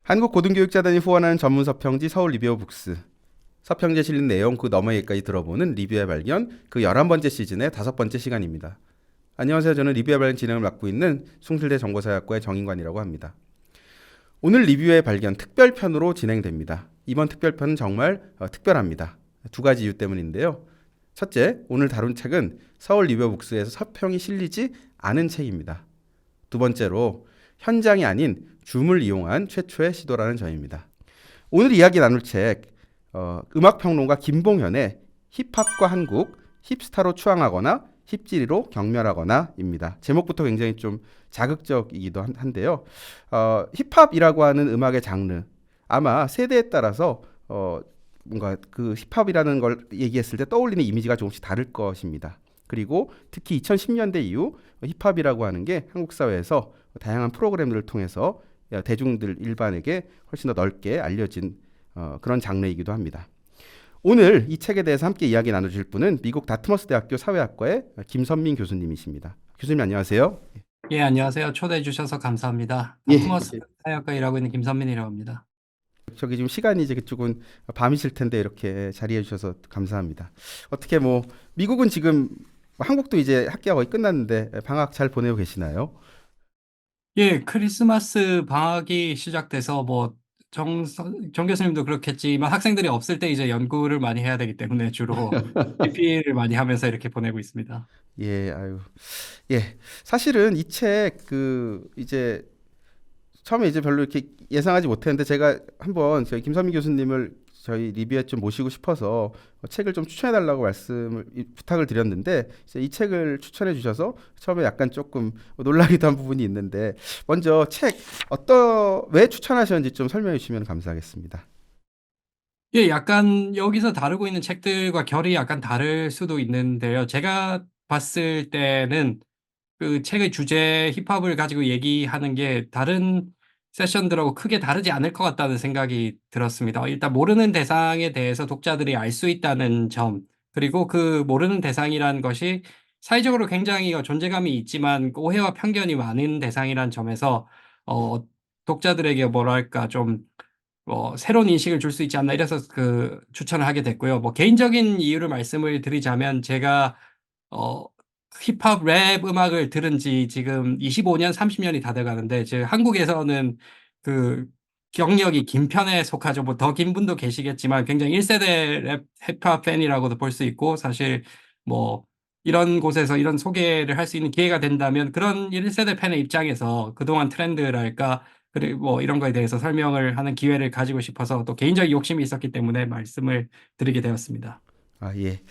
한국고등교육자단이 후원하는 전문 서평지 서울 리뷰어 북스. 서평지에 실린 내용 그 너머에까지 들어보는 리뷰의 발견 그 11번째 시즌의 5번째 시간입니다. 안녕하세요. 저는 리뷰의 발견 진행을 맡고 있는 숭실대 정보사회학과의 정인관이라고 합니다. 오늘 리뷰의 발견 특별편으로 진행됩니다. 이번 특별편은 정말 특별합니다. 두 가지 이유 때문인데요. 첫째, 오늘 다룬 책은 서울 리뷰어 북스에서 서평이 실리지 않은 책입니다. 두 번째로 현장이 아닌 줌을 이용한 최초의 시도라는 점입니다. 오늘 이야기 나눌 책 음악평론가 김봉현의 힙합과 한국, 힙스타로 추앙하거나 힙지리로 경멸하거나입니다. 제목부터 굉장히 좀 자극적이기도 한데요. 힙합이라고 하는 음악의 장르 아마 세대에 따라서 뭔가 그 힙합이라는 걸 얘기했을 때 떠올리는 이미지가 조금씩 다를 것입니다. 그리고 특히 2010년대 이후 힙합이라고 하는 게 한국 사회에서 다양한 프로그램들을 통해서 대중들 일반에게 훨씬 더 넓게 알려진 그런 장르이기도 합니다. 오늘 이 책에 대해서 함께 이야기 나눠주실 분은 미국 다트머스 대학교 사회학과의 김선민 교수님이십니다. 교수님 안녕하세요. 예, 안녕하세요. 초대해 주셔서 감사합니다. 예. 다트머스 사회학과 일하고 있는 김선민이라고 합니다. 저기 지금 시간이 이제 그쪽은 밤이실 텐데 이렇게 자리해 주셔서 감사합니다. 어떻게 뭐 미국은 지금 한국도 이제 학기가 거의 끝났는데 방학 잘 보내고 계시나요? 예, 크리스마스 방학이 시작돼서 정 교수님도 그렇겠지만 학생들이 없을 때 이제 연구를 많이 해야 되기 때문에 주로 PP를 많이 하면서 이렇게 보내고 있습니다. 예, 아유, 예. 사실은 이 책 그 이제 처음에 이제 별로 이렇게 예상하지 못했는데 제가 한번 저희 김선미 교수님을 저희 리뷰에 좀 모시고 싶어서 책을 좀 추천해 달라고 부탁을 드렸는데 이제 이 책을 추천해 주셔서 처음에 약간 조금 놀라기도 한 부분이 있는데 먼저 책 왜 추천하셨는지 좀 설명해 주시면 감사하겠습니다. 예, 약간 여기서 다루고 있는 책들과 결이 약간 다를 수도 있는데요. 제가 봤을 때는 그 책의 주제 힙합을 가지고 얘기하는 게 다른 세션들하고 크게 다르지 않을 것 같다는 생각이 들었습니다. 일단 모르는 대상에 대해서 독자들이 알 수 있다는 점, 그리고 그 모르는 대상이라는 것이 사회적으로 굉장히 존재감이 있지만 오해와 편견이 많은 대상이라는 점에서 어, 독자들에게 뭐랄까 좀 새로운 인식을 줄 수 있지 않나 이래서 그 추천을 하게 됐고요. 개인적인 이유를 말씀을 드리자면 제가 어, 힙합 랩 음악을 들은 지 지금 25년, 30년이 다 돼 가는데 제 한국에서는 그 경력이 긴 편에 속하죠. 더 긴 분도 계시겠지만 굉장히 1세대 랩 힙합 팬이라고도 볼 수 있고 사실 뭐 이런 곳에서 이런 소개를 할 수 있는 기회가 된다면 그런 1세대 팬의 입장에서 그동안 트렌드랄까 그리고 이런 거에 대해서 설명을 하는 기회를 가지고 싶어서 또 개인적인 욕심이 있었기 때문에 말씀을 드리게 되었습니다. 아, 예.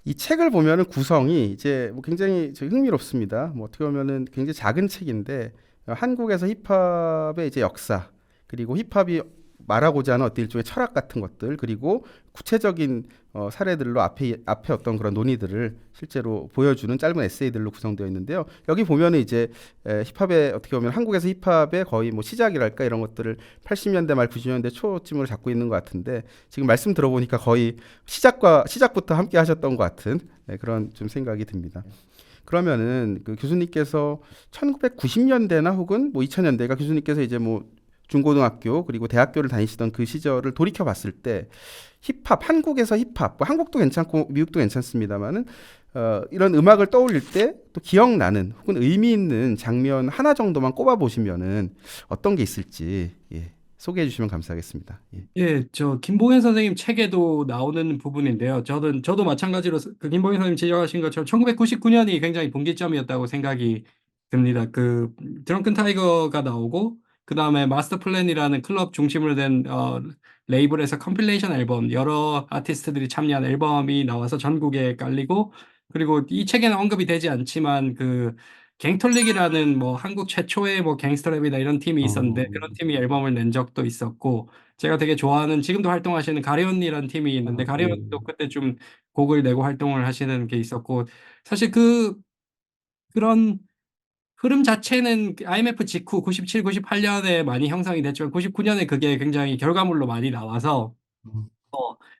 이 책을 보면은 구성이 이제 뭐 굉장히 흥미롭습니다. 뭐 어떻게 보면은 굉장히 작은 책인데 한국에서 힙합의 이제 역사 그리고 힙합이 말하고자 하는 어떤 일종의 철학 같은 것들 그리고 구체적인 사례들로 앞에 어떤 그런 논의들을 실제로 보여주는 짧은 에세이들로 구성되어 있는데요. 여기 보면은 이제 힙합의 어떻게 보면 한국에서 힙합의 거의 뭐 시작이랄까 이런 것들을 80년대 말 90년대 초쯤으로 잡고 있는 것 같은데 지금 말씀 들어보니까 거의 시작부터 함께 하셨던 것 같은 그런 좀 생각이 듭니다. 그러면은 그 교수님께서 1990년대나 혹은 뭐 2000년대가 교수님께서 이제 뭐 중고등학교 그리고 대학교를 다니시던 그 시절을 돌이켜 봤을 때 힙합 한국에서 힙합 뭐 한국도 괜찮고 미국도 괜찮습니다만은 이런 음악을 떠올릴 때 또 기억나는 혹은 의미 있는 장면 하나 정도만 꼽아 보시면은 어떤 게 있을지 소개해 주시면 감사하겠습니다. 예. 예, 저 김봉현 선생님 책에도 나오는 부분인데요. 저도 마찬가지로 그 김봉현 선생님 지적하신 것처럼 1999년이 굉장히 분기점이었다고 생각이 듭니다. 그 드렁큰 타이거가 나오고 그다음에 마스터 플랜이라는 클럽 중심으로 된 레이블에서 컴필레이션 앨범 여러 아티스트들이 참여한 앨범이 나와서 전국에 깔리고 그리고 이 책에는 언급이 되지 않지만 그 갱톨릭이라는 한국 최초의 갱스터랩이나 이런 팀이 있었는데 어, 그런 팀이 앨범을 낸 적도 있었고 제가 되게 좋아하는 지금도 활동하시는 가리온이라는 팀이 있는데 예. 가리온도 그때 좀 곡을 내고 활동을 하시는 게 있었고 사실 그런 흐름 자체는 IMF 직후 97, 98년에 많이 형성이 됐지만 99년에 그게 굉장히 결과물로 많이 나와서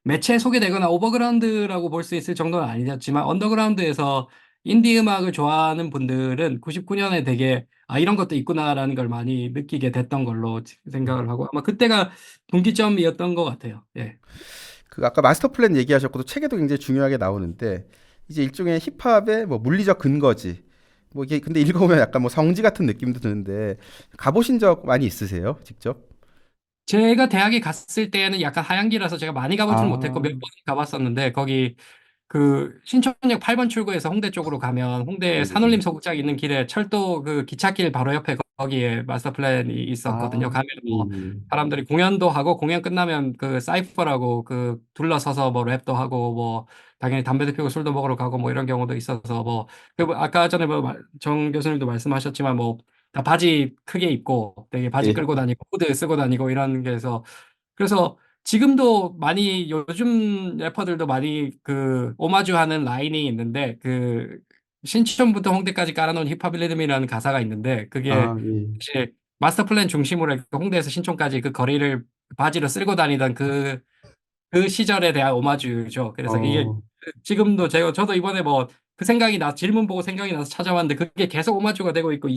매체에 소개되거나 오버그라운드라고 볼 수 있을 정도는 아니었지만 언더그라운드에서 인디 음악을 좋아하는 분들은 99년에 되게 아, 이런 것도 있구나라는 걸 많이 느끼게 됐던 걸로 생각을 하고 아마 그때가 분기점이었던 것 같아요. 예. 그 아까 마스터 플랜 얘기하셨고 또 책에도 굉장히 중요하게 나오는데 이제 일종의 힙합의 뭐 물리적 근거지. 뭐 이게 근데 읽어보면 약간 뭐 성지 같은 느낌도 드는데 가보신 적 많이 있으세요? 직접? 제가 대학에 갔을 때는 약간 하향기라서 제가 많이 가보지는 못했고 몇 아, 번 가봤었는데 거기 그 신촌역 8번 출구에서 홍대 쪽으로 가면 홍대 네네네. 산울림 소극장 있는 길에 철도 그 기찻길 바로 옆에 거기에 마스터 플랜이 있었거든요. 아, 가면 예, 뭐 예. 사람들이 공연도 하고 공연 끝나면 그 사이퍼라고 그 둘러서서 뭐 랩도 하고 뭐 당연히 담배도 피우고 술도 먹으러 가고 뭐 이런 경우도 있어서 뭐 아까 전에 뭐 정 교수님도 말씀하셨지만 뭐 다 바지 크게 입고 되게 바지 예. 끌고 다니고 후드 쓰고 다니고 이런 게 해서 그래서 지금도 많이 요즘 래퍼들도 많이 그 오마주하는 라인이 있는데 그 신촌부터 홍대까지 깔아놓은 힙합 리듬이라는 가사가 있는데 그게 아, 예. 사실 마스터 플랜 중심으로 해서 홍대에서 신촌까지 그 거리를 바지로 쓸고 다니던 그 시절에 대한 오마주죠. 그래서 이게 어, 지금도 저도 이번에 뭐 그 생각이 질문 보고 생각이 나서 찾아봤는데 그게 계속 오마주가 되고 있고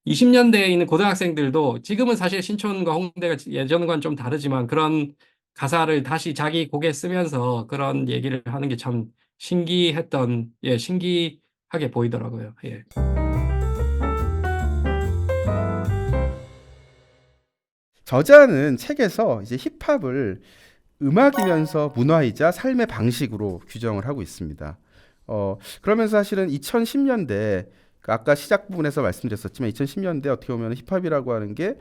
2020년대에 있는 고등학생들도 지금은 사실 신촌과 홍대가 예전과는 좀 다르지만 그런 가사를 다시 자기 곡에 쓰면서 그런 얘기를 하는 게 참 신기하게 보이더라고요. 예. 저자는 책에서 이제 힙합을 음악이면서 문화이자 삶의 방식으로 규정을 하고 있습니다. 그러면서 사실은 2010년대, 아까 시작 부분에서 말씀드렸었지만 2010년대 어떻게 보면 힙합이라고 하는 게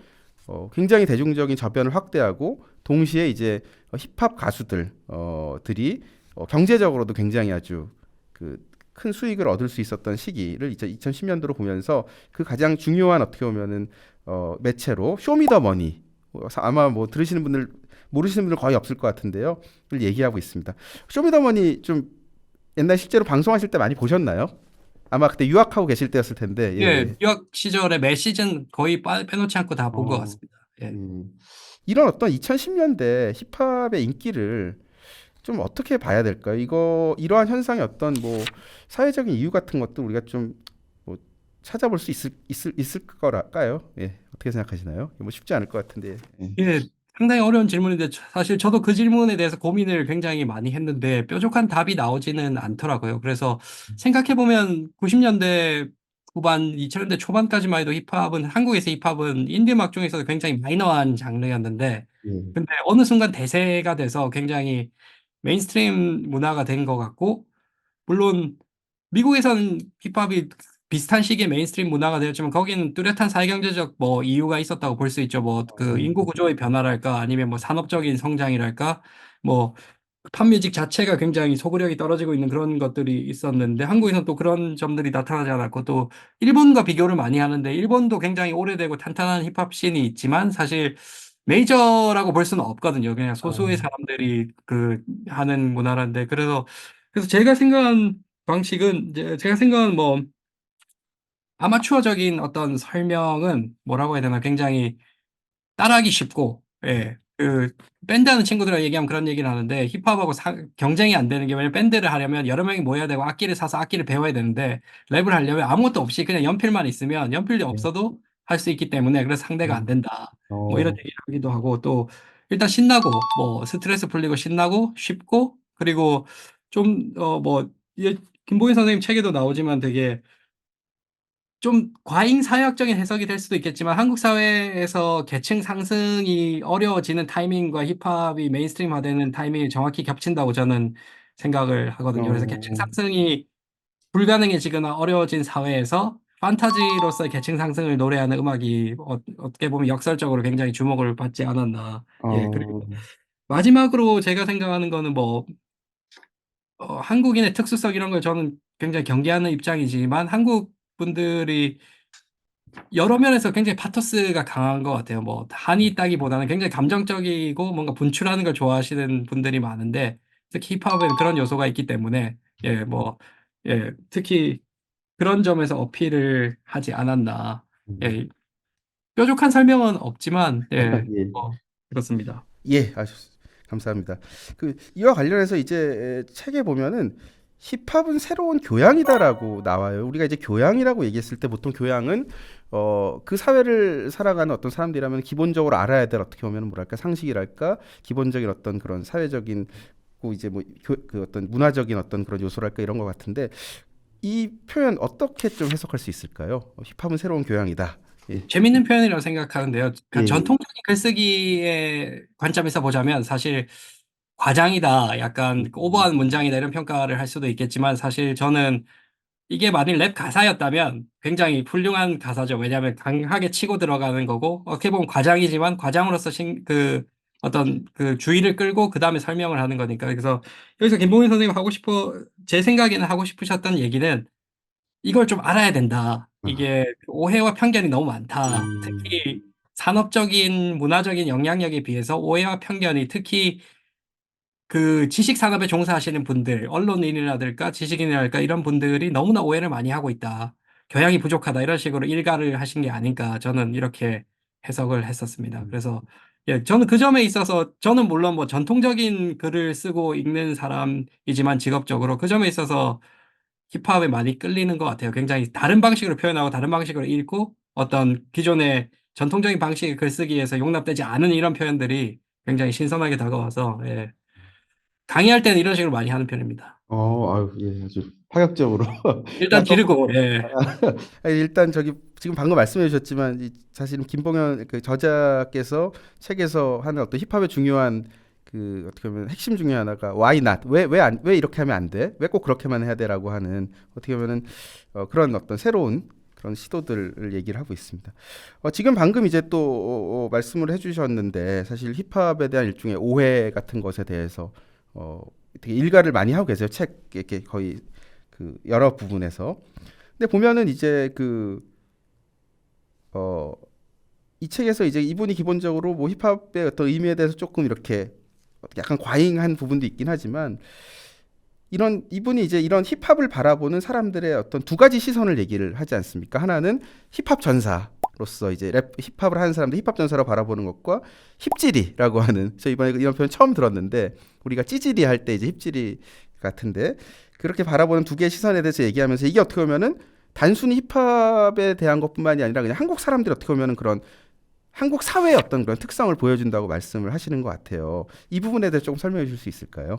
굉장히 대중적인 저변을 확대하고 동시에 이제 힙합 가수들 들이 경제적으로도 굉장히 아주 그 큰 수익을 얻을 수 있었던 시기를 이제 2010년도로 보면서 그 가장 중요한 어떻게 보면은 매체로 쇼미더머니 아마 뭐 들으시는 분들 모르시는 분들 거의 없을 것 같은데요. 를 얘기하고 있습니다. 쇼미더머니 좀 옛날 실제로 방송하실 때 많이 보셨나요? 아마 그때 유학하고 계실 때였을 텐데. 예, 예, 예. 유학 시절에 매 시즌 거의 빼놓지 않고 다 본 것 어, 같습니다. 예. 이런 어떤 2010년대 힙합의 인기를 좀 어떻게 봐야 될까요? 이러한 현상의 어떤 뭐 사회적인 이유 같은 것도 우리가 좀뭐 찾아볼 수 있을 거랄까요? 예, 어떻게 생각하시나요? 뭐 쉽지 않을 것 같은데. 예. 예, 상당히 어려운 질문인데 사실 저도 그 질문에 대해서 고민을 굉장히 많이 했는데 뾰족한 답이 나오지는 않더라고요. 그래서 생각해보면 90년대 후반, 2000년대 초반까지만 해도 한국에서 힙합은 인디 음악 중에서도 굉장히 마이너한 장르였는데 예. 근데 어느 순간 대세가 돼서 굉장히 메인스트림 문화가 된 것 같고 물론 미국에서는 힙합이 비슷한 시기에 메인스트림 문화가 되었지만 거기는 뚜렷한 사회경제적 뭐 이유가 있었다고 볼 수 있죠. 뭐 그 어, 인구 구조의 변화랄까 아니면 뭐 산업적인 성장이랄까 뭐 팝뮤직 자체가 굉장히 소구력이 떨어지고 있는 그런 것들이 있었는데 한국에서는 또 그런 점들이 나타나지 않았고 또 일본과 비교를 많이 하는데 일본도 굉장히 오래되고 탄탄한 힙합 씬이 있지만 사실 메이저라고 볼 수는 없거든요. 그냥 소수의 어, 사람들이 그 하는 문화란데 그래서 제가 생각한 방식은 이제 제가 생각한 뭐 아마추어적인 어떤 설명은 뭐라고 해야 되나 굉장히 따라하기 쉽고 예. 그 밴드 하는 친구들이랑 얘기하면 그런 얘기를 하는데 힙합하고 경쟁이 안 되는 게 왜냐면 밴드를 하려면 여러 명이 모여야 되고 악기를 사서 악기를 배워야 되는데 랩을 하려면 아무것도 없이 그냥 연필만 있으면 연필이 예. 없어도 할 수 있기 때문에 그래서 상대가 안 된다. 뭐 이런 어, 얘기를 하기도 하고 또 일단 신나고 뭐 스트레스 풀리고 신나고 쉽고 그리고 좀 뭐 김보인 선생님 책에도 나오지만 되게 좀 과잉 사회학적인 해석이 될 수도 있겠지만 한국 사회에서 계층 상승이 어려워지는 타이밍과 힙합이 메인스트림화되는 타이밍이 정확히 겹친다고 저는 생각을 하거든요. 그래서 계층 어, 상승이 불가능해지거나 어려워진 사회에서 판타지로서의 계층 상승을 노래하는 음악이 어떻게 보면 역설적으로 굉장히 주목을 받지 않았나. 예, 그리고 어, 마지막으로 제가 생각하는 거는 뭐 한국인의 특수성 이런 걸 저는 굉장히 경계하는 입장이지만 한국 분들이 여러 면에서 굉장히 파토스가 강한 것 같아요. 뭐 한이 따기보다는 굉장히 감정적이고 뭔가 분출하는 걸 좋아하시는 분들이 많은데 특히 힙합에는 그런 요소가 있기 때문에 특히 그런 점에서 어필을 하지 않았나. 음. 예, 뾰족한 설명은 없지만 예. 그렇습니다. 예, 감사합니다. 이와 관련해서 이제 책에 보면은 힙합은 새로운 교양이다라고 나와요. 우리가 이제 교양이라고 얘기했을 때 보통 교양은 그 사회를 살아가는 어떤 사람들이라면 기본적으로 알아야 될 어떻게 보면 뭐랄까 상식이랄까 기본적인 어떤 그런 사회적인 이제 뭐 그 어떤 문화적인 어떤 그런 요소랄까 이런 것 같은데 이 표현 어떻게 좀 해석할 수 있을까요? 힙합은 새로운 교양이다. 예. 재밌는 표현이라고 생각하는데요. 예, 그러니까 예. 전통적인 글쓰기의 관점에서 보자면 사실 과장이다, 약간 음, 오버한 문장이다 이런 평가를 할 수도 있겠지만 사실 저는 이게 만일 랩 가사였다면 굉장히 훌륭한 가사죠. 왜냐하면 강하게 치고 들어가는 거고 어떻게 보면 과장이지만 과장으로서 어떤 그 주의를 끌고 그 다음에 설명을 하는 거니까. 그래서 여기서 김봉현 선생님 제 생각에는 하고 싶으셨던 얘기는 이걸 좀 알아야 된다. 아, 이게 오해와 편견이 너무 많다. 음, 특히 산업적인 문화적인 영향력에 비해서 오해와 편견이 특히 그 지식 산업에 종사하시는 분들, 언론인이라든가 지식인이랄까 이런 분들이 너무나 오해를 많이 하고 있다. 교양이 부족하다. 이런 식으로 일가를 하신 게 아닌가. 저는 이렇게 해석을 했었습니다. 음. 그래서 예, 저는 그 점에 있어서 저는 물론 뭐 전통적인 글을 쓰고 읽는 사람이지만 직업적으로 그 점에 있어서 힙합에 많이 끌리는 것 같아요. 굉장히 다른 방식으로 표현하고 다른 방식으로 읽고 어떤 기존의 전통적인 방식의 글쓰기에서 용납되지 않은 이런 표현들이 굉장히 신선하게 다가와서 예. 강의할 때는 이런 식으로 많이 하는 편입니다. 아유, 예, 아주 파격적으로. 일단 나 또, 기르고, 예. 일단 저기 지금 방금 말씀해 주셨지만 사실은 김봉현 그 저자께서 책에서 하는 어떤 힙합의 중요한 그 어떻게 보면 핵심 중에 하나가 why not 왜 이렇게 하면 안 돼? 왜 꼭 그렇게만 해야 돼라고 하는 어떻게 보면은 그런 어떤 새로운 그런 시도들을 얘기를 하고 있습니다. 지금 방금 이제 또 말씀을 해주셨는데 사실 힙합에 대한 일종의 오해 같은 것에 대해서 되게 일가를 많이 하고 계세요. 책 이렇게 거의 그 여러 부분에서. 근데 보면은 이제 어, 이 책에서 이제 이분이 기본적으로 뭐 힙합의 어떤 의미에 대해서 조금 이렇게 약간 과잉한 부분도 있긴 하지만 이런 이분이 이제 이런 힙합을 바라보는 사람들의 어떤 두 가지 시선을 얘기를 하지 않습니까? 하나는 힙합 전사로서 이제 랩 힙합을 하는 사람들 힙합 전사로 바라보는 것과 힙질이라고 하는 저 이번에 이런 표현 처음 들었는데 우리가 찌질이 할 때 이제 힙질이 같은데 그렇게 바라보는 두 개의 시선에 대해서 얘기하면서 이게 어떻게 보면은 단순히 힙합에 대한 것뿐만이 아니라 그냥 한국 사람들이 어떻게 보면은 그런 한국 사회의 어떤 그런 특성을 보여준다고 말씀을 하시는 것 같아요. 이 부분에 대해서 조금 설명해 주실 수 있을까요?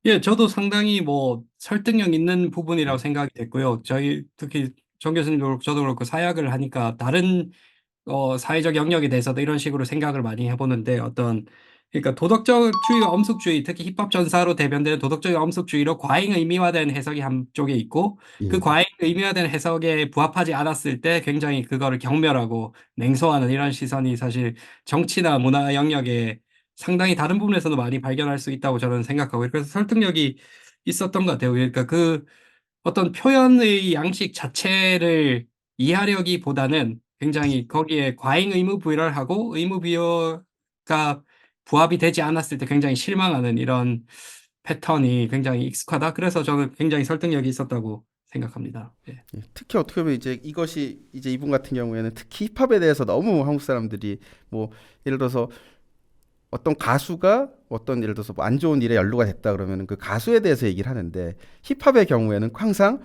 예, 저도 상당히 뭐 설득력 있는 부분이라고 생각이 됐고요. 저희 특히 정 교수님도 그렇고 저도 그렇고 사역을 하니까 다른 사회적 영역에 대해서도 이런 식으로 생각을 많이 해보는데 그러니까 도덕적주의와 엄숙주의, 특히 힙합 전사로 대변되는 도덕적인 엄숙주의로 과잉 의미화된 해석이 한쪽에 있고 그 예. 과잉 의미화된 해석에 부합하지 않았을 때 굉장히 그거를 경멸하고 냉소하는 이런 시선이 사실 정치나 문화 영역에 상당히 다른 부분에서도 많이 발견할 수 있다고 저는 생각하고 그래서 설득력이 있었던 것 같아요. 그러니까 그 어떤 표현의 양식 자체를 이해하려기보다는 굉장히 거기에 과잉 의무 부여를 하고 의무 부여가 부합이 되지 않았을 때 굉장히 실망하는 이런 패턴이 굉장히 익숙하다. 그래서 저는 굉장히 설득력이 있었다고 생각합니다. 예. 예, 특히 어떻게 보면 이제 이것이 이제 이분 같은 경우에는 특히 힙합에 대해서 너무 한국 사람들이 뭐 예를 들어서 어떤 가수가 어떤 예를 들어서 뭐안 좋은 일에 연루가 됐다 그러면은 그 가수에 대해서 얘기를 하는데 힙합의 경우에는 항상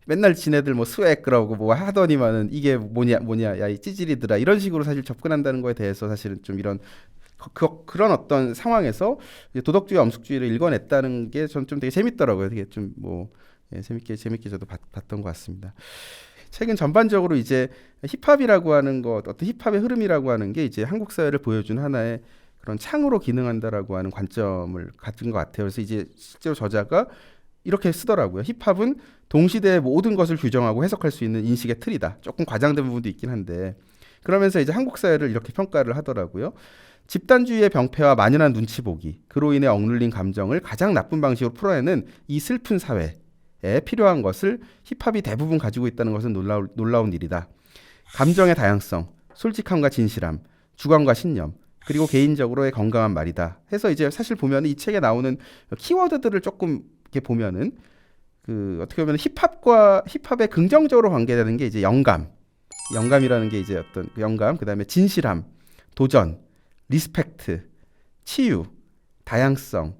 맨날 지네들 뭐 스웩 그러고 뭐 하더니만은 이게 뭐냐 야 이 찌질이들아 이런 식으로 사실 접근한다는 거에 대해서 사실은 좀 이런 그런 어떤 상황에서 이제 도덕주의 엄숙주의를 읽어냈다는 게 전 좀 되게 재밌더라고요. 되게 좀 뭐 재밌게 저도 봤던 것 같습니다. 최근 전반적으로 이제 힙합이라고 하는 것, 어떤 힙합의 흐름이라고 하는 게 이제 한국 사회를 보여준 하나의 그런 창으로 기능한다라고 하는 관점을 가진 것 같아요. 그래서 이제 실제로 저자가 이렇게 쓰더라고요. 힙합은 동시대의 모든 것을 규정하고 해석할 수 있는 인식의 틀이다. 조금 과장된 부분도 있긴 한데 그러면서 이제 한국 사회를 이렇게 평가를 하더라고요. 집단주의의 병폐와 만연한 눈치 보기, 그로 인해 억눌린 감정을 가장 나쁜 방식으로 풀어내는 이 슬픈 사회에 필요한 것을 힙합이 대부분 가지고 있다는 것은 놀라운 일이다. 감정의 다양성, 솔직함과 진실함, 주관과 신념, 그리고 개인적으로의 건강한 말이다. 해서 이제 사실 보면 이 책에 나오는 키워드들을 조금 이렇게 보면은 그 어떻게 보면 힙합에 긍정적으로 관계되는 게 이제 영감이라는 게 이제 어떤 그 영감, 그다음에 진실함, 도전, 리스펙트, 치유, 다양성,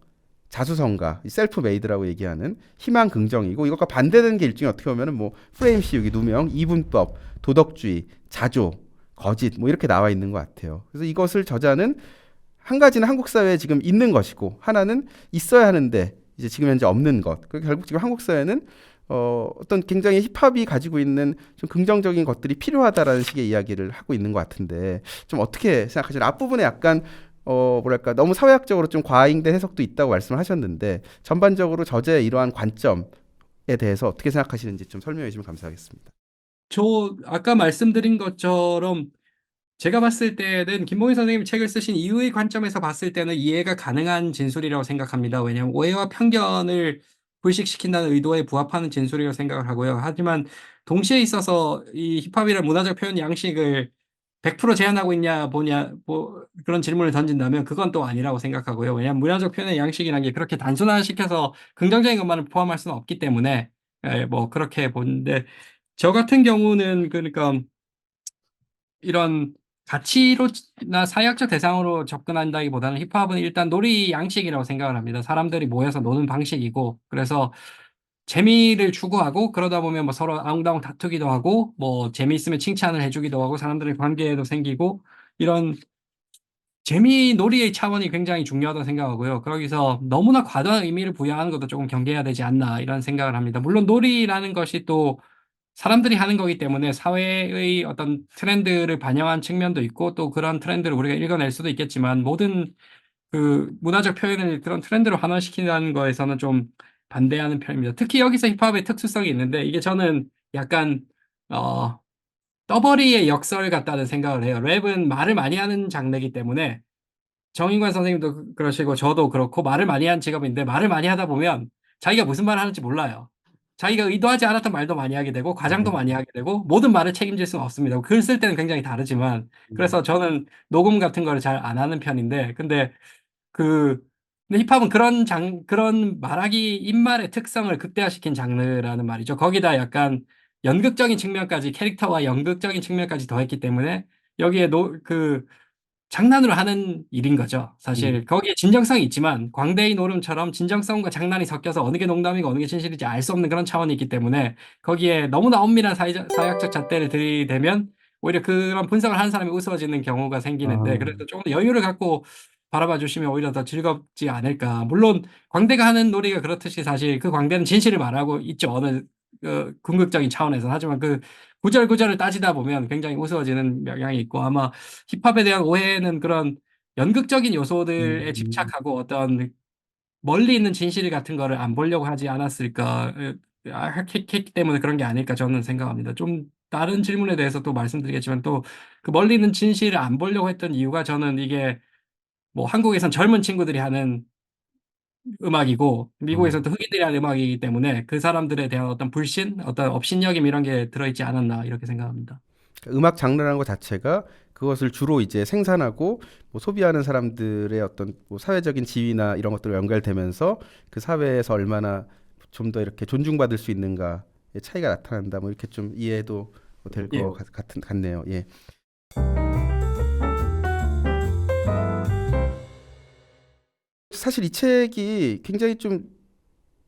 자수성가, 셀프 메이드라고 얘기하는 희망 긍정이고 이것과 반대되는 게 일종의 어떻게 보면은 뭐 프레임 씌우기, 누명, 이분법, 도덕주의, 자조, 거짓 뭐 이렇게 나와 있는 것 같아요. 그래서 이것을 저자는 한 가지는 한국 사회에 지금 있는 것이고 하나는 있어야 하는데 이제 지금 현재 없는 것. 그러니까 결국 지금 한국 사회는 어떤 굉장히 힙합이 가지고 있는 좀 긍정적인 것들이 필요하다라는 식의 이야기를 하고 있는 것 같은데 좀 어떻게 생각하시나요? 앞부분에 약간 뭐랄까 너무 사회학적으로 좀 과잉된 해석도 있다고 말씀을 하셨는데 전반적으로 저자의 이러한 관점에 대해서 어떻게 생각하시는지 좀 설명해 주시면 감사하겠습니다. 저 아까 말씀드린 것처럼 제가 봤을 때는 김봉희 선생님이 책을 쓰신 이후의 관점에서 봤을 때는 이해가 가능한 진술이라고 생각합니다. 왜냐하면 오해와 편견을 불식시킨다는 의도에 부합하는 진술이라고 생각을 하고요. 하지만 동시에 있어서 이 힙합이라는 문화적 표현 양식을 100% 제한하고 있냐 뭐냐 뭐 그런 질문을 던진다면 그건 또 아니라고 생각하고요. 왜냐하면 문화적 표현의 양식이라는 게 그렇게 단순화시켜서 긍정적인 것만을 포함할 수는 없기 때문에 뭐 그렇게 보는데 저 같은 경우는 그러니까 이런 가치로나 사회학적 대상으로 접근한다기보다는 힙합은 일단 놀이 양식이라고 생각을 합니다. 사람들이 모여서 노는 방식이고, 그래서 재미를 추구하고, 그러다 보면 뭐 서로 아웅다웅 다투기도 하고, 뭐 재미있으면 칭찬을 해주기도 하고, 사람들의 관계도 생기고, 이런 재미 놀이의 차원이 굉장히 중요하다고 생각하고요. 거기서 너무나 과도한 의미를 부여하는 것도 조금 경계해야 되지 않나, 이런 생각을 합니다. 물론 놀이라는 것이 또 사람들이 하는 거기 때문에 사회의 어떤 트렌드를 반영한 측면도 있고 또 그런 트렌드를 우리가 읽어낼 수도 있겠지만 모든 그 문화적 표현을 그런 트렌드로 환원시키는 거에서는 좀 반대하는 편입니다. 특히 여기서 힙합의 특수성이 있는데 이게 저는 약간 어 떠벌이의 역설 같다는 생각을 해요. 랩은 말을 많이 하는 장르이기 때문에 정인관 선생님도 그러시고 저도 그렇고 말을 많이 하는 직업인데 말을 많이 하다 보면 자기가 무슨 말을 하는지 몰라요. 자기가 의도하지 않았던 말도 많이 하게 되고 과장도 네. 많이 하게 되고 모든 말을 책임질 수는 없습니다. 글 쓸 때는 굉장히 다르지만 음. 그래서 저는 녹음 같은 거를 잘 안 하는 편인데 그 근데 힙합은 그런 말하기 입말의 특성을 극대화시킨 장르라는 말이죠. 거기다 약간 연극적인 측면까지 캐릭터와 연극적인 측면까지 더했기 때문에 여기에 장난으로 하는 일인 거죠. 음. 사실 거기에 진정성이 있지만 광대의 노름처럼 진정성과 장난이 섞여서 어느 게 농담이고 어느 게 진실인지 알 수 없는 그런 차원이 있기 때문에 거기에 너무나 엄밀한 사회학적 잣대를 들이대면 오히려 그런 분석을 하는 사람이 우스워지는 경우가 생기는데 아, 그래서 조금 더 여유를 갖고 바라봐 주시면 오히려 더 즐겁지 않을까. 물론 광대가 하는 놀이가 그렇듯이 사실 그 광대는 진실을 말하고 있죠. 어느 궁극적인 차원에서. 하지만 그 구절구절을 따지다 보면 굉장히 우스워지는 영향이 있고 아마 힙합에 대한 오해는 그런 연극적인 요소들에 음. 집착하고 어떤 멀리 있는 진실 같은 거를 안 보려고 하지 않았을까 했기 때문에 그런 게 아닐까 저는 생각합니다. 좀 다른 질문에 대해서 또 말씀드리겠지만 또 그 멀리 있는 진실을 안 보려고 했던 이유가 저는 이게 뭐 한국에선 젊은 친구들이 하는 음악이고 어. 미국에서는 또 흑인들이 하는 음악이기 때문에 그 사람들에 대한 어떤 불신, 어떤 업신여김 이런 게 들어있지 않았나 이렇게 생각합니다. 음악 장르라는 것 자체가 그것을 주로 이제 생산하고 뭐 소비하는 사람들의 어떤 뭐 사회적인 지위나 이런 것들과 연결되면서 그 사회에서 얼마나 좀 더 이렇게 존중받을 수 있는가의 차이가 나타난다. 뭐 이렇게 좀 이해도 될 예. 것 같네요. 예. 사실 이 책이 굉장히 좀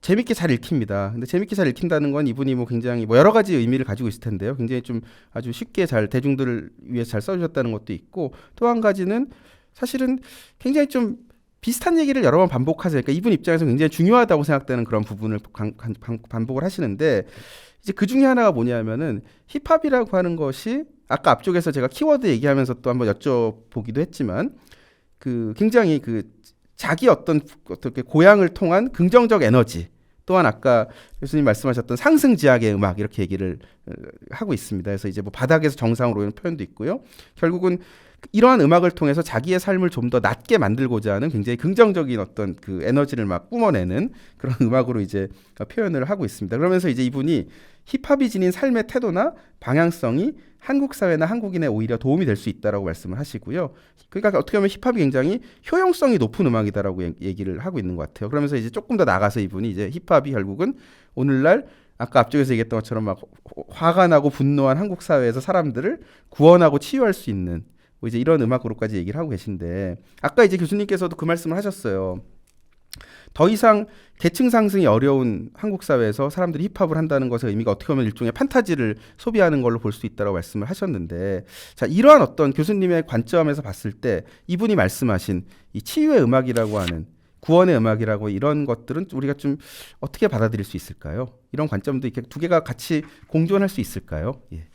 재밌게 잘 읽힙니다. 근데 재밌게 잘 읽힌다는 건 이분이 뭐 굉장히 뭐 여러 가지 의미를 가지고 있을 텐데요. 굉장히 좀 아주 쉽게 잘 대중들을 위해서 잘 써주셨다는 것도 있고 또 한 가지는 사실은 굉장히 좀 비슷한 얘기를 여러 번 반복하세요. 그러니까 이분 입장에서 굉장히 중요하다고 생각되는 그런 부분을 반복을 하시는데 이제 그 중에 하나가 뭐냐면은 힙합이라고 하는 것이 아까 앞쪽에서 제가 키워드 얘기하면서 또 한번 여쭤보기도 했지만 그 굉장히 그 자기 어떤 어떻게 고향을 통한 긍정적 에너지 또한 아까 교수님 말씀하셨던 상승지향의 음악 이렇게 얘기를 하고 있습니다. 그래서 이제 뭐 바닥에서 정상으로 오는 표현도 있고요. 결국은 이러한 음악을 통해서 자기의 삶을 좀 더 낮게 만들고자 하는 굉장히 긍정적인 어떤 그 에너지를 막 뿜어내는 그런 음악으로 이제 표현을 하고 있습니다. 그러면서 이제 이분이 힙합이 지닌 삶의 태도나 방향성이 한국 사회나 한국인에 오히려 도움이 될 수 있다라고 말씀을 하시고요. 그러니까 어떻게 보면 힙합이 굉장히 효용성이 높은 음악이다라고 얘기를 하고 있는 것 같아요. 그러면서 이제 조금 더 나가서 이분이 이제 힙합이 결국은 오늘날 아까 앞쪽에서 얘기했던 것처럼 막 화가 나고 분노한 한국 사회에서 사람들을 구원하고 치유할 수 있는 뭐 이제 이런 음악으로까지 얘기를 하고 계신데 아까 이제 교수님께서도 그 말씀을 하셨어요. 더 이상 계층 상승이 어려운 한국 사회에서 사람들이 힙합을 한다는 것의 의미가 어떻게 보면 일종의 판타지를 소비하는 걸로 볼 수 있다고 말씀을 하셨는데, 자, 이러한 어떤 교수님의 관점에서 봤을 때 이분이 말씀하신 이 치유의 음악이라고 하는 구원의 음악이라고 이런 것들은 우리가 좀 어떻게 받아들일 수 있을까요? 이런 관점도 이렇게 두 개가 같이 공존할 수 있을까요? 예.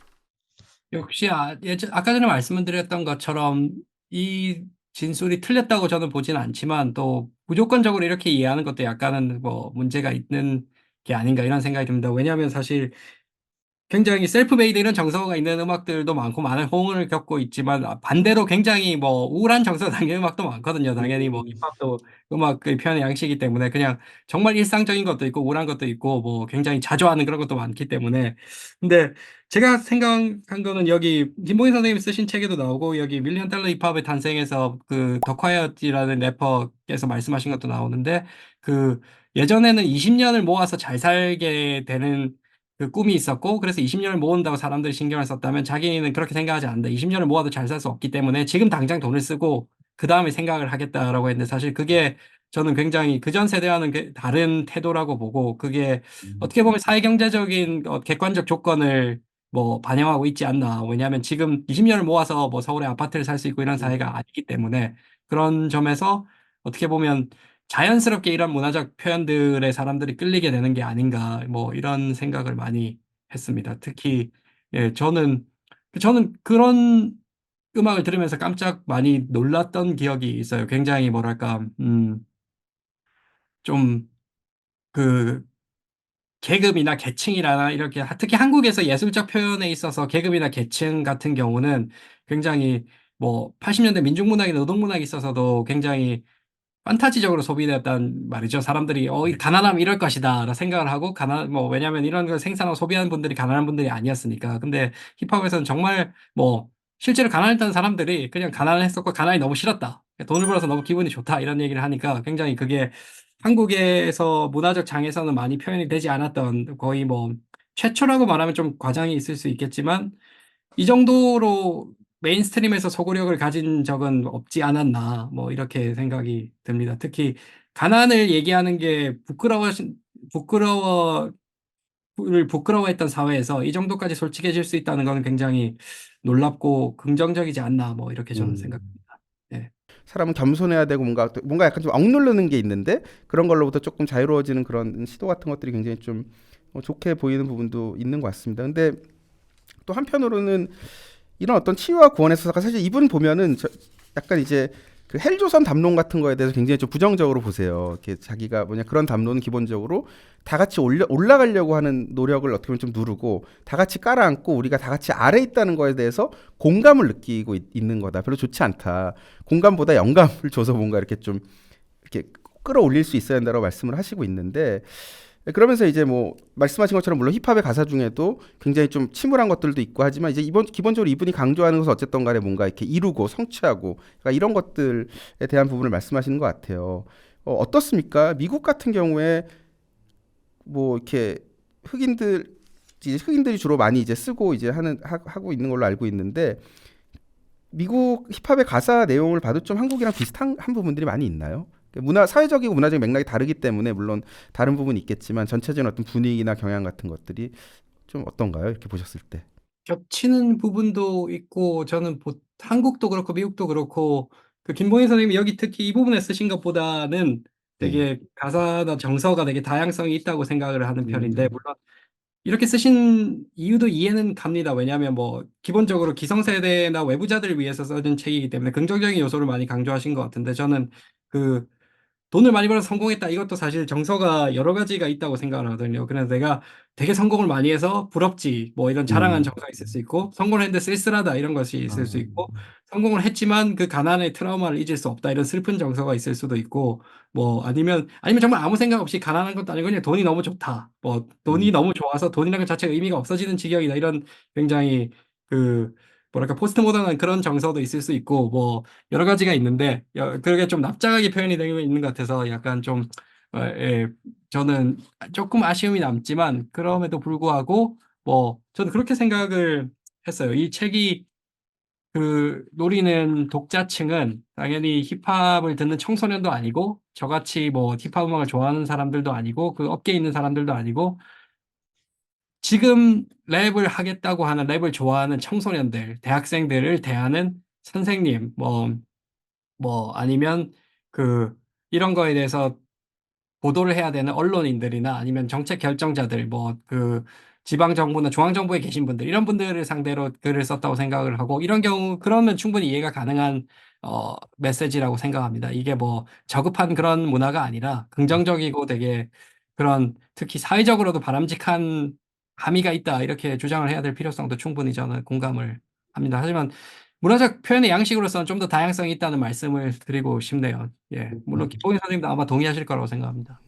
역시 아까 전에 말씀을 드렸던 것처럼 이 진술이 틀렸다고 저는 보지는 않지만 또 무조건적으로 이렇게 이해하는 것도 약간은 뭐 문제가 있는 게 아닌가 이런 생각이 듭니다. 왜냐하면 사실 굉장히 셀프메이드 이런 정서가 있는 음악들도 많고 많은 호응을 겪고 있지만 반대로 굉장히 뭐 우울한 정서 담긴 음악도 많거든요. 당연히 뭐 힙합도 음악의 표현의 양식이기 때문에 그냥 정말 일상적인 것도 있고 우울한 것도 있고 뭐 굉장히 자조하는 그런 것도 많기 때문에 근데 제가 생각한 거는 여기 김봉희 선생님이 쓰신 책에도 나오고 여기 밀리언 달러 힙합의 탄생에서 그 더 콰이엇이라는 래퍼께서 말씀하신 것도 나오는데 그 예전에는 20년을 모아서 잘 살게 되는 그 꿈이 있었고 그래서 20년을 모은다고 사람들이 신경을 썼다면 자기는 그렇게 생각하지 않는다. 20년을 모아도 잘 살 수 없기 때문에 지금 당장 돈을 쓰고 그 다음에 생각을 하겠다라고 했는데 사실 그게 저는 굉장히 그전 세대와는 다른 태도라고 보고 그게 어떻게 보면 사회경제적인 객관적 조건을 뭐 반영하고 있지 않나. 왜냐하면 지금 20년을 모아서 뭐 서울에 아파트를 살 수 있고 이런 사회가 아니기 때문에 그런 점에서 어떻게 보면 자연스럽게 이런 문화적 표현들에 사람들이 끌리게 되는 게 아닌가, 뭐 이런 생각을 많이 했습니다. 특히, 예, 저는 그런 음악을 들으면서 깜짝 많이 놀랐던 기억이 있어요. 굉장히 뭐랄까, 좀, 그, 계급이나 계층이나 이렇게, 특히 한국에서 예술적 표현에 있어서 계급이나 계층 같은 경우는 굉장히 뭐 80년대 민중문학이나 노동문학에 있어서도 굉장히 판타지적으로 소비되었단 말이죠. 사람들이 이 가난하면 이럴 것이다 라고 생각을 하고 뭐 왜냐하면 이런 걸 생산하고 소비하는 분들이 가난한 분들이 아니었으니까. 근데 힙합에서는 정말 뭐 실제로 가난했던 사람들이 그냥 가난을 했었고 가난이 너무 싫었다. 돈을 벌어서 너무 기분이 좋다 이런 얘기를 하니까 굉장히 그게 한국에서 문화적 장에서는 많이 표현이 되지 않았던 거의 뭐 최초라고 말하면 좀 과장이 있을 수 있겠지만 이 정도로 메인스트림에서 소구력을 가진 적은 없지 않았나, 뭐, 이렇게 생각이 듭니다. 특히, 가난을 얘기하는 게 부끄러워했던 사회에서 이 정도까지 솔직해질 수 있다는 건 굉장히 놀랍고 긍정적이지 않나, 뭐, 이렇게 저는 음. 생각합니다. 네. 사람은 겸손해야 되고 뭔가 약간 좀 억누르는 게 있는데 그런 걸로부터 조금 자유로워지는 그런 시도 같은 것들이 굉장히 좀 좋게 보이는 부분도 있는 것 같습니다. 근데 또 한편으로는 이런 어떤 치유와 구원에서 사실 이분 보면은 약간 이제 그 헬조선 담론 같은 거에 대해서 굉장히 좀 부정적으로 보세요. 이렇게 자기가 뭐냐 그런 담론은 기본적으로 다 같이 올라가려고 하는 노력을 어떻게 보면 좀 누르고 다 같이 깔아앉고 우리가 다 같이 아래 있다는 거에 대해서 공감을 느끼고 있는 거다. 별로 좋지 않다. 공감보다 영감을 줘서 뭔가 이렇게 좀 이렇게 끌어올릴 수 있어야 된다고 말씀을 하시고 있는데 그러면서 이제 뭐 말씀하신 것처럼 물론 힙합의 가사 중에도 굉장히 좀 침울한 것들도 있고 하지만 이제 이번 기본적으로 이분이 강조하는 것은 어쨌든 간에 뭔가 이렇게 이루고 성취하고 그러니까 이런 것들에 대한 부분을 말씀하시는 것 같아요. 어떻습니까? 미국 같은 경우에 뭐 이렇게 흑인들 이제 흑인들이 주로 많이 이제 쓰고 이제 하고 있는 걸로 알고 있는데 미국 힙합의 가사 내용을 봐도 좀 한국이랑 비슷한 한 부분들이 많이 있나요? 사회적이고 문화적인 맥락이 다르기 때문에 물론 다른 부분이 있겠지만 전체적인 어떤 분위기나 경향 같은 것들이 좀 어떤가요? 이렇게 보셨을 때. 겹치는 부분도 있고, 저는 한국도 그렇고, 미국도 그렇고, 그 김봉희 선생님이 여기 특히 이 부분에 쓰신 것보다는 예. 되게 가사나 정서가 되게 다양성이 있다고 생각을 하는 편인데, 음, 물론 이렇게 쓰신 이유도 이해는 갑니다. 왜냐하면 뭐 기본적으로 기성세대나 외부자들을 위해서 써진 책이기 때문에 긍정적인 요소를 많이 강조하신 것 같은데 저는 그 돈을 많이 벌어서 성공했다. 이것도 사실 정서가 여러 가지가 있다고 생각을 하거든요. 그래서 내가 되게 성공을 많이 해서 부럽지. 뭐 이런 자랑한 음, 정서가 있을 수 있고, 성공을 했는데 쓸쓸하다. 이런 것이 있을 수 아, 있고, 성공을 했지만 그 가난의 트라우마를 잊을 수 없다. 이런 슬픈 정서가 있을 수도 있고, 뭐 아니면 정말 아무 생각 없이 가난한 것도 아니고 그냥 돈이 너무 좋다. 뭐 돈이 음, 너무 좋아서 돈이라는 것 자체가 의미가 없어지는 지경이다. 이런 굉장히 그 뭐랄까 포스트 모던한 그런 정서도 있을 수 있고, 뭐 여러 가지가 있는데 그게 좀 납작하게 표현이 되고 있는 것 같아서 약간 좀 예, 저는 조금 아쉬움이 남지만 그럼에도 불구하고 뭐 저는 그렇게 생각을 했어요. 이 책이 노리는 독자층은 당연히 힙합을 듣는 청소년도 아니고 저같이 뭐 힙합 음악을 좋아하는 사람들도 아니고 그 업계에 있는 사람들도 아니고 지금 랩을 하겠다고 하는 랩을 좋아하는 청소년들, 대학생들을 대하는 선생님, 아니면 그 이런 거에 대해서 보도를 해야 되는 언론인들이나 아니면 정책 결정자들, 지방 정부나 중앙 정부에 계신 분들, 이런 분들을 상대로 글을 썼다고 생각을 하고, 이런 경우, 그러면 충분히 이해가 가능한, 메시지라고 생각합니다. 이게 뭐, 저급한 그런 문화가 아니라 긍정적이고 되게 그런, 특히 사회적으로도 바람직한 함의가 있다, 이렇게 주장을 해야 될 필요성도 충분히 저는 공감을 합니다. 하지만, 문화적 표현의 양식으로서는 좀 더 다양성이 있다는 말씀을 드리고 싶네요. 예. 물론, 김봉현 선생님도 아마 동의하실 거라고 생각합니다.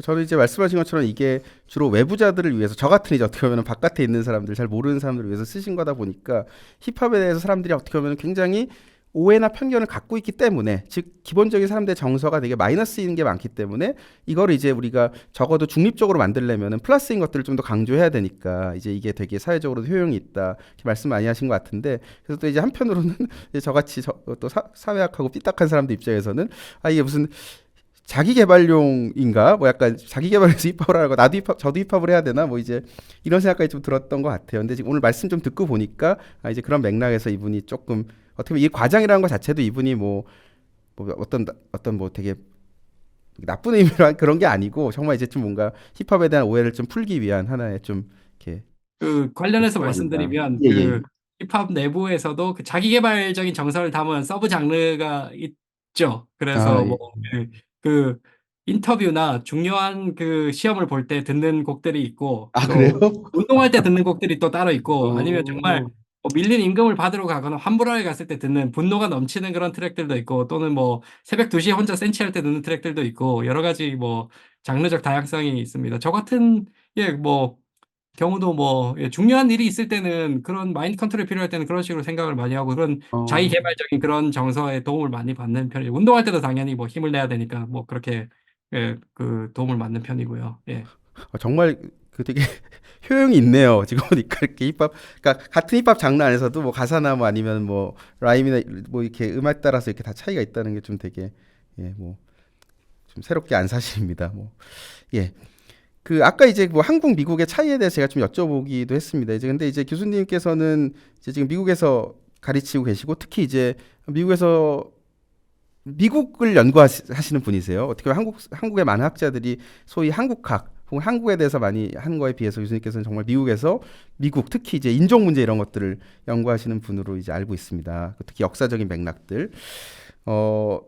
저는 이제 말씀하신 것처럼 이게 주로 외부자들을 위해서 저 같은 이제 어떻게 보면 바깥에 있는 사람들 잘 모르는 사람들을 위해서 쓰신 거다 보니까 힙합에 대해서 사람들이 어떻게 보면 굉장히 오해나 편견을 갖고 있기 때문에 즉 기본적인 사람들의 정서가 되게 마이너스인 게 많기 때문에 이거를 이제 우리가 적어도 중립적으로 만들려면은 플러스인 것들을 좀 더 강조해야 되니까 이제 이게 되게 사회적으로도 효용이 있다 이렇게 말씀 많이 하신 것 같은데 그래서 또 이제 한편으로는 이제 저같이 또 사회학하고 삐딱한 사람들 입장에서는 아 이게 무슨 자기 개발용인가? 뭐 약간 자기 개발해서 힙합을 하고 나도 힙합, 저도 힙합을 해야 되나? 뭐 이제 이런 생각까지 좀 들었던 것 같아요. 근데 지금 오늘 말씀 좀 듣고 보니까 아 이제 그런 맥락에서 이분이 조금 어떻게 보면 이 과장이라는 것 자체도 이분이 뭐 어떤 뭐 되게 나쁜 의미로 그런 게 아니고 정말 이제 좀 뭔가 힙합에 대한 오해를 좀 풀기 위한 하나의 좀 이렇게 관련해서 거 아닌가. 말씀드리면, 예, 예. 힙합 내부에서도 그 자기 개발적인 정서를 담은 서브 장르가 있죠. 아, 그래서 예. 그, 인터뷰나 중요한 그 시험을 볼 때 듣는 곡들이 있고, 아, 그래요? 또, 운동할 때 듣는 곡들이 또 따로 있고, 아니면 정말 어. 밀린 임금을 받으러 가거나 환불하러 갔을 때 듣는 분노가 넘치는 그런 트랙들도 있고, 또는 뭐, 새벽 2시에 혼자 센치할 때 듣는 트랙들도 있고, 여러 가지 뭐, 장르적 다양성이 있습니다. 저 같은, 경우도 중요한 일이 있을 때는 그런 마인드 컨트롤이 필요할 때는 그런 식으로 생각을 많이 하고 그런 자기 어. 개발적인 그런 정서에 도움을 많이 받는 편이에요. 운동할 때도 당연히 뭐 힘을 내야 되니까 뭐 그렇게 그 도움을 받는 편이고요. 예. 정말 그 되게 효용이 있네요. 지금 보니까 이렇게 힙합, 그러니까 같은 힙합 장르 안에서도 뭐 가사나 뭐 아니면 뭐 라임이나 뭐 이렇게 음악 따라서 이렇게 다 차이가 있다는 게 좀 되게 예, 뭐 좀 새롭게 안 사실입니다. 뭐 예. 그 아까 이제 뭐 한국 미국의 차이에 대해서 제가 좀 여쭤보기도 했습니다. 이제 근데 이제 교수님께서는 이제 지금 미국에서 가르치고 계시고 특히 이제 미국에서 미국을 연구하시는 분이세요. 어떻게 보면 한국의 많은 학자들이 소위 한국학 혹은 한국에 대해서 많이 한 거에 비해서 교수님께서는 정말 미국에서 미국 특히 이제 인종 문제 이런 것들을 연구하시는 분으로 이제 알고 있습니다. 특히 역사적인 맥락들. 어,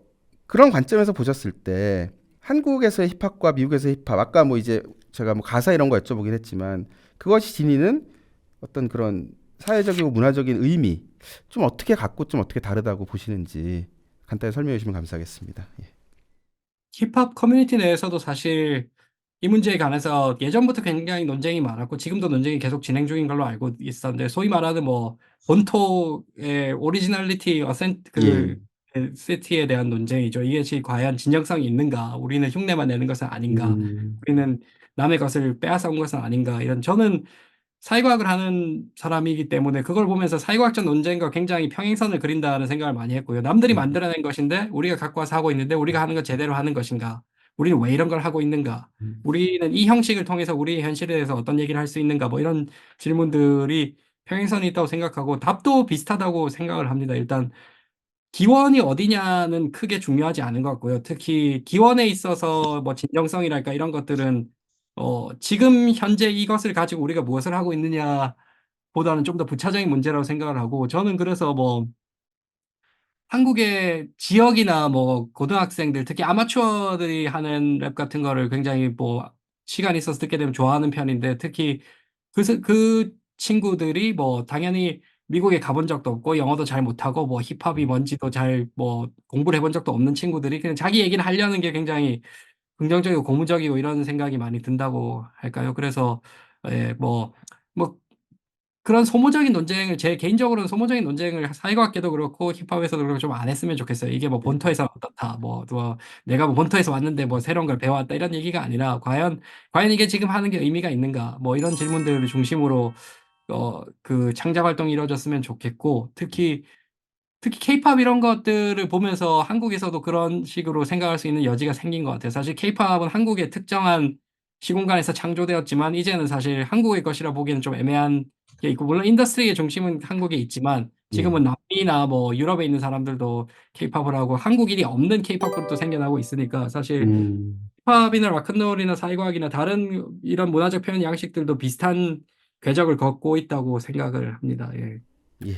그런 관점에서 보셨을 때 한국에서의 힙합과 미국에서의 힙합 아까 뭐 이제 제가 뭐 가사 이런 거 여쭤보긴 했지만 그것이 지니는 어떤 그런 사회적이고 문화적인 의미 좀 어떻게 갖고 좀 어떻게 다르다고 보시는지 간단히 설명해 주시면 감사하겠습니다. 예. 힙합 커뮤니티 내에서도 사실 이 문제에 관해서 예전부터 굉장히 논쟁이 많았고 지금도 논쟁이 계속 진행 중인 걸로 알고 있었는데 소위 말하는 뭐 본토의 오리지널리티 예. 시티에 대한 논쟁이죠. 이것이 과연 진정성이 있는가? 우리는 흉내만 내는 것은 아닌가? 음, 우리는 남의 것을 빼앗아 온 것은 아닌가? 이런 저는 사회과학을 하는 사람이기 때문에 그걸 보면서 사회과학적 논쟁과 굉장히 평행선을 그린다는 생각을 많이 했고요. 남들이 음, 만들어낸 것인데 우리가 갖고 와서 하고 있는데 우리가 하는 건 제대로 하는 것인가? 우리는 왜 이런 걸 하고 있는가? 음, 우리는 이 형식을 통해서 우리의 현실에 대해서 어떤 얘기를 할 수 있는가? 뭐 이런 질문들이 평행선이 있다고 생각하고 답도 비슷하다고 생각을 합니다. 일단 기원이 어디냐는 크게 중요하지 않은 것 같고요. 특히 기원에 있어서 뭐 진정성이랄까 이런 것들은 지금 현재 이것을 가지고 우리가 무엇을 하고 있느냐 보다는 좀 더 부차적인 문제라고 생각을 하고 저는 그래서 뭐 한국의 지역이나 뭐 고등학생들 특히 아마추어들이 하는 랩 같은 거를 굉장히 뭐 시간 있어서 듣게 되면 좋아하는 편인데 특히 그 친구들이 뭐 당연히 미국에 가본 적도 없고 영어도 잘 못하고 뭐 힙합이 뭔지도 잘 뭐 공부를 해본 적도 없는 친구들이 그냥 자기 얘기를 하려는 게 굉장히 긍정적이고 고무적이고 이런 생각이 많이 든다고 할까요? 그래서 뭐 그런 소모적인 논쟁을 제 개인적으로는 소모적인 논쟁을 사회과학계도 그렇고 힙합에서도 그렇고 좀 안 했으면 좋겠어요. 이게 뭐 본토에서 어떻다, 뭐 내가 뭐 본토에서 왔는데 뭐 새로운 걸 배워왔다 이런 얘기가 아니라 과연 이게 지금 하는 게 의미가 있는가? 뭐 이런 질문들을 중심으로 그 창작 활동이 이루어졌으면 좋겠고 특히 특히 케이팝 이런 것들을 보면서 한국에서도 그런 식으로 생각할 수 있는 여지가 생긴 것 같아요. 사실 케이팝은 한국의 특정한 시공간에서 창조되었지만 이제는 사실 한국의 것이라 보기에는 좀 애매한 게 있고 물론 인더스트리의 중심은 한국에 있지만 예. 지금은 남미나 뭐 유럽에 있는 사람들도 케이팝을 하고 한국인이 없는 케이팝 그룹도 생겨나고 있으니까 사실 음. 힙합이나 락큰롤이나 사회과학이나 다른 이런 문화적 표현 양식들도 비슷한 궤적을 걷고 있다고 생각을 합니다. 예. 예.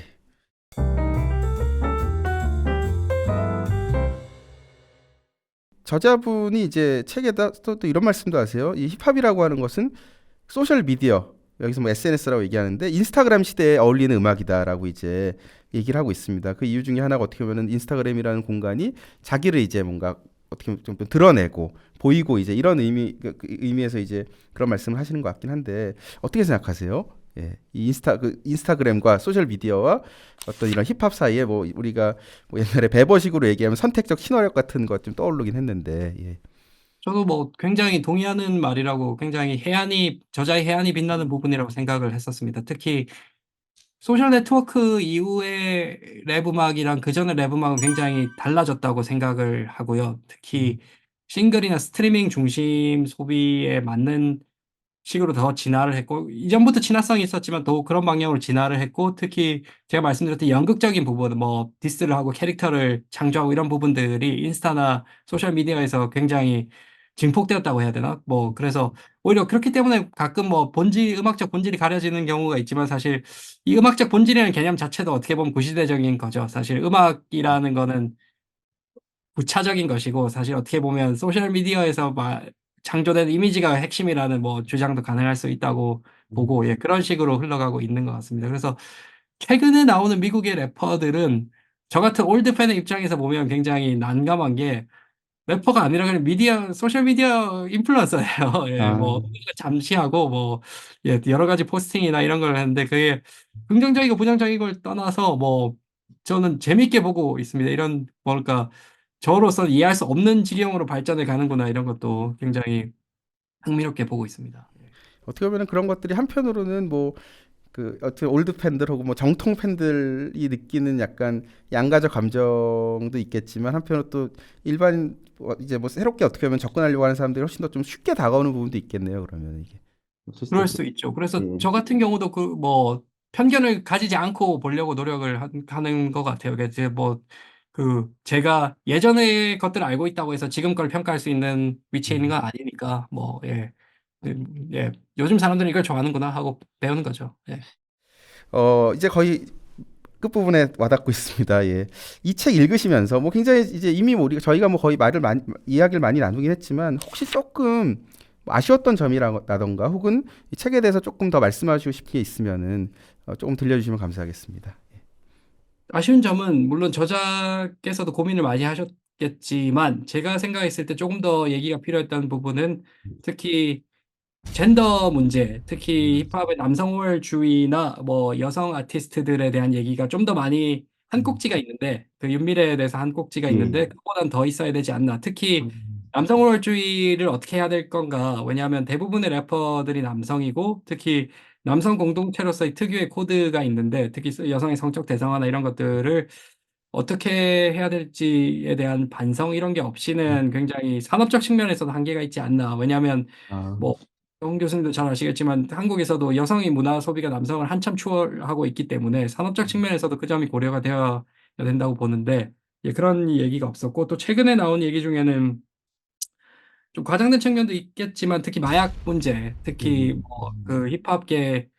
저자분이 이제 책에다 또 이런 말씀도 하세요. 이 힙합이라고 하는 것은 소셜 미디어, 여기서 뭐 SNS라고 얘기하는데 인스타그램 시대에 어울리는 음악이다라고 이제 얘기를 하고 있습니다. 그 이유 중에 하나가 어떻게 보면 인스타그램이라는 공간이 자기를 이제 뭔가 어떻게 보면 좀 드러내고 보이고 이제 이런 그 의미에서 이제 그런 말씀을 하시는 것 같긴 한데 어떻게 생각하세요? 예, 이 인스타그램과 소셜 미디어와 어떤 이런 힙합 사이에 뭐 우리가 뭐 옛날에 베버식으로 얘기하면 선택적 친화력 같은 것 좀 떠오르긴 했는데, 예. 저도 뭐 굉장히 동의하는 말이라고 굉장히 저자의 해안이 빛나는 부분이라고 생각을 했었습니다. 특히 소셜 네트워크 이후의 랩 음악이랑 그전의 랩 음악은 굉장히 달라졌다고 생각을 하고요. 특히 싱글이나 스트리밍 중심 소비에 맞는 식으로 더 진화를 했고 이전부터 진화성이 있었지만 또 그런 방향으로 진화를 했고 특히 제가 말씀드렸던 연극적인 부분 뭐 디스를 하고 캐릭터를 창조하고 이런 부분들이 인스타나 소셜 미디어에서 굉장히 증폭되었다고 해야 되나 뭐 그래서 오히려 그렇기 때문에 가끔 뭐 음악적 본질이 가려지는 경우가 있지만 사실 이 음악적 본질이라는 개념 자체도 어떻게 보면 구시대적인 거죠. 사실 음악이라는 거는 부차적인 것이고 사실 어떻게 보면 소셜 미디어에서 창조된 이미지가 핵심이라는 뭐 주장도 가능할 수 있다고 보고 예, 그런 식으로 흘러가고 있는 것 같습니다. 그래서 최근에 나오는 미국의 래퍼들은 저 같은 올드 팬의 입장에서 보면 굉장히 난감한 게 래퍼가 아니라 그냥 소셜 미디어 인플루언서예요. 예, 아, 뭐, 잠시 하고, 뭐, 예, 여러 가지 포스팅이나 이런 걸 하는데, 그게 긍정적이고 부정적인 걸 떠나서, 뭐, 저는 재밌게 보고 있습니다. 이런, 뭘까, 저로서 이해할 수 없는 지경으로 발전해 가는구나, 이런 것도 굉장히 흥미롭게 보고 있습니다. 예. 어떻게 보면 그런 것들이 한편으로는 뭐 그 어떻게 올드 팬들하고 뭐 정통 팬들이 느끼는 약간 양가적 감정도 있겠지만 한편으로 또 일반 이제 뭐 새롭게 어떻게 보면 접근하려고 하는 사람들이 훨씬 더 좀 쉽게 다가오는 부분도 있겠네요. 그러면 이게. 그럴 수 있죠. 그래서 예. 저 같은 경우도 편견을 가지지 않고 보려고 노력을 하는 것 같아요. 그래서 이제 제가 예전의 것들을 알고 있다고 해서 지금 걸 평가할 수 있는 위치에 있는 건 아니니까, 예. 예. 요즘 사람들은 이걸 좋아하는구나 하고 배우는 거죠. 예. 이제 거의 끝부분에 와닿고 있습니다. 예. 이 책 읽으시면서 뭐 굉장히 이제 이미 뭐 우리가 저희가 뭐 거의 이야기를 많이 나누긴 했지만 혹시 조금 뭐 아쉬웠던 점이라던가 혹은 이 책에 대해서 조금 더 말씀하시고 싶은 게 있으면은 조금 들려주시면 감사하겠습니다. 아쉬운 점은 물론 저자께서도 고민을 많이 하셨겠지만 제가 생각했을 때 조금 더 얘기가 필요했던 부분은 특히 젠더 문제, 특히 힙합의 남성 우월주의나 뭐 여성 아티스트들에 대한 얘기가 좀 더 많이 한 꼭지가 있는데 그 윤미래에 대해서 한 꼭지가 예. 있는데 그보단 더 있어야 되지 않나. 특히 음. 남성 우월주의를 어떻게 해야 될 건가? 왜냐하면 대부분의 래퍼들이 남성이고 특히 남성 공동체로서의 특유의 코드가 있는데 특히 여성의 성적 대상화나 이런 것들을 어떻게 해야 될지에 대한 반성 이런 게 없이는 굉장히 산업적 측면에서도 한계가 있지 않나. 왜냐하면 아, 뭐, 정 교수님도 잘 아시겠지만 한국에서도 여성의 문화 소비가 남성을 한참 추월하고 있기 때문에 산업적 측면에서도 그 점이 고려가 되어야 된다고 보는데 예, 그런 얘기가 없었고 또 최근에 나온 얘기 중에는 좀 과장된 측면도 있겠지만 특히 마약 문제, 특히 그 힙합계에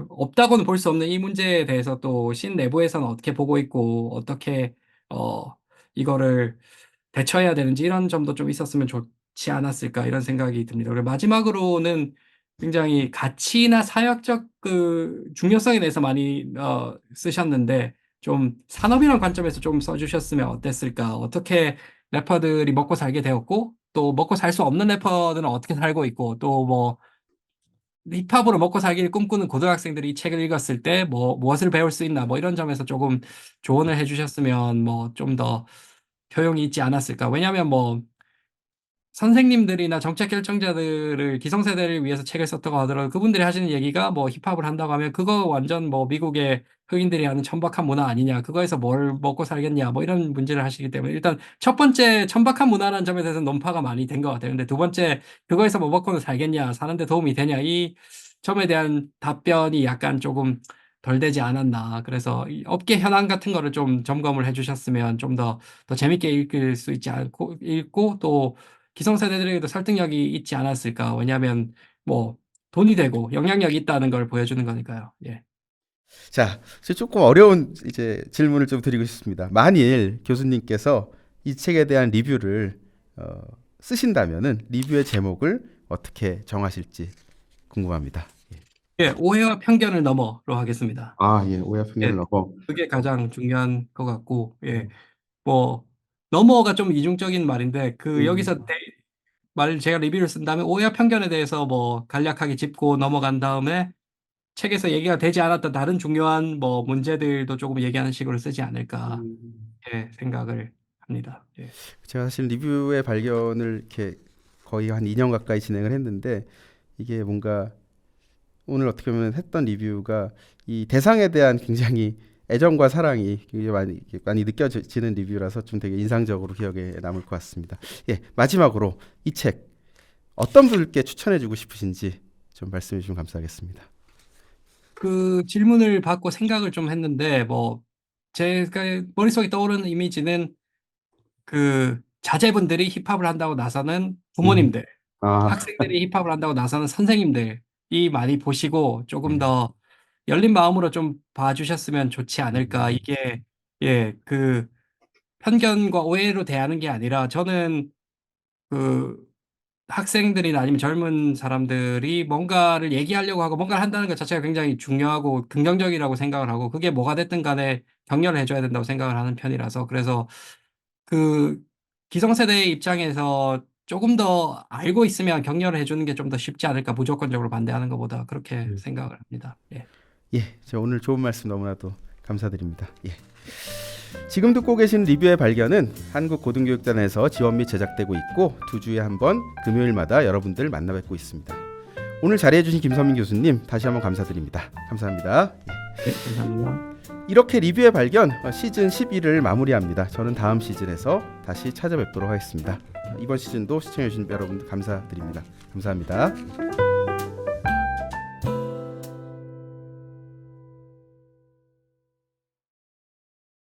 없다고는 볼 수 없는 이 문제에 대해서 또 신 내부에서는 어떻게 보고 있고 어떻게 어 이거를 대처해야 되는지 이런 점도 좀 있었으면 좋지 않았을까 이런 생각이 듭니다. 그리고 마지막으로는 굉장히 가치나 사회학적 그 중요성에 대해서 많이 쓰셨는데 좀 산업이라는 관점에서 좀 써주셨으면 어땠을까? 어떻게 래퍼들이 먹고 살게 되었고 또 먹고 살 수 없는 래퍼들은 어떻게 살고 있고 또 뭐 힙합으로 먹고 살기를 꿈꾸는 고등학생들이 이 책을 읽었을 때 무엇을 배울 수 있나 뭐 이런 점에서 조금 조언을 해주셨으면 뭐 좀 더 효용이 있지 않았을까. 왜냐하면 뭐 선생님들이나 정책 결정자들을 기성세대를 위해서 책을 썼다고 하더라도 그분들이 하시는 얘기가 뭐 힙합을 한다고 하면 그거 완전 뭐 미국의 흑인들이 하는 천박한 문화 아니냐, 그거에서 뭘 먹고 살겠냐, 뭐 이런 문제를 하시기 때문에 일단 첫 번째 천박한 문화라는 점에 대해서 논파가 많이 된 것 같아요. 근데 두 번째 그거에서 뭐 먹고는 살겠냐, 사는데 도움이 되냐, 이 점에 대한 답변이 약간 조금 덜 되지 않았나. 그래서 이 업계 현황 같은 거를 좀 점검을 해주셨으면 좀 더 재밌게 읽을 수 있지 않고 읽고 또 기성세대들에게도 설득력이 있지 않았을까. 왜냐하면 뭐 돈이 되고 영향력이 있다는 걸 보여주는 거니까요. 예. 자, 조금 어려운 이제 질문을 좀 드리고 싶습니다. 만일 교수님께서 이 책에 대한 리뷰를 쓰신다면은 리뷰의 제목을 어떻게 정하실지 궁금합니다. 예, 오해와 편견을 넘어로 하겠습니다. 아, 예, 오해 편견을 예, 넘어. 그게 가장 중요한 것 같고, 예, 뭐 넘어가 좀 이중적인 말인데 그 음, 여기서 말 제가 리뷰를 쓴다면 오해와 편견에 대해서 뭐 간략하게 짚고 넘어간 다음에 책에서 얘기가 되지 않았던 다른 중요한 뭐 문제들도 조금 얘기하는 식으로 쓰지 않을까, 음. 예, 생각을 합니다. 예. 제가 사실 리뷰의 발견을 이렇게 거의 한 2년 가까이 진행을 했는데 이게 뭔가 오늘 어떻게 보면 했던 리뷰가 이 대상에 대한 굉장히 애정과 사랑이 굉장히 많이 느껴지는 리뷰라서 좀 되게 인상적으로 기억에 남을 것 같습니다. 예, 마지막으로 이 책 어떤 분께 추천해주고 싶으신지 좀 말씀해 주시면 감사하겠습니다. 그 질문을 받고 생각을 좀 했는데 뭐 제가 머릿속에 떠오르는 이미지는 그 자제분들이 힙합을 한다고 나서는 음. 부모님들, 아, 학생들이 힙합을 한다고 나서는 선생님들이 많이 보시고 조금 네. 더 열린 마음으로 좀 봐주셨으면 좋지 않을까. 음, 이게 예, 그 편견과 오해로 대하는 게 아니라 저는 그 학생들이나 아니면 젊은 사람들이 뭔가를 얘기하려고 하고 뭔가를 한다는 것 자체가 굉장히 중요하고 긍정적이라고 생각을 하고 그게 뭐가 됐든 간에 격려를 해줘야 된다고 생각을 하는 편이라서 그래서 그 기성세대의 입장에서 조금 더 알고 있으면 격려를 해주는 게 좀 더 쉽지 않을까, 무조건적으로 반대하는 것보다 그렇게 생각을 합니다. 예. 예, 저 오늘 좋은 말씀 너무나도 감사드립니다. 예. 지금 듣고 계신 리뷰의 발견은 한국고등교육단에서 지원 및 제작되고 있고 두 주에 한 번 금요일마다 여러분들 만나뵙고 있습니다. 오늘 자리해주신 김선민 교수님 다시 한번 감사드립니다. 감사합니다. 네, 감사합니다. 이렇게 리뷰의 발견 시즌 11을 마무리합니다. 저는 다음 시즌에서 다시 찾아뵙도록 하겠습니다. 이번 시즌도 시청해주신 여러분들 감사드립니다. 감사합니다.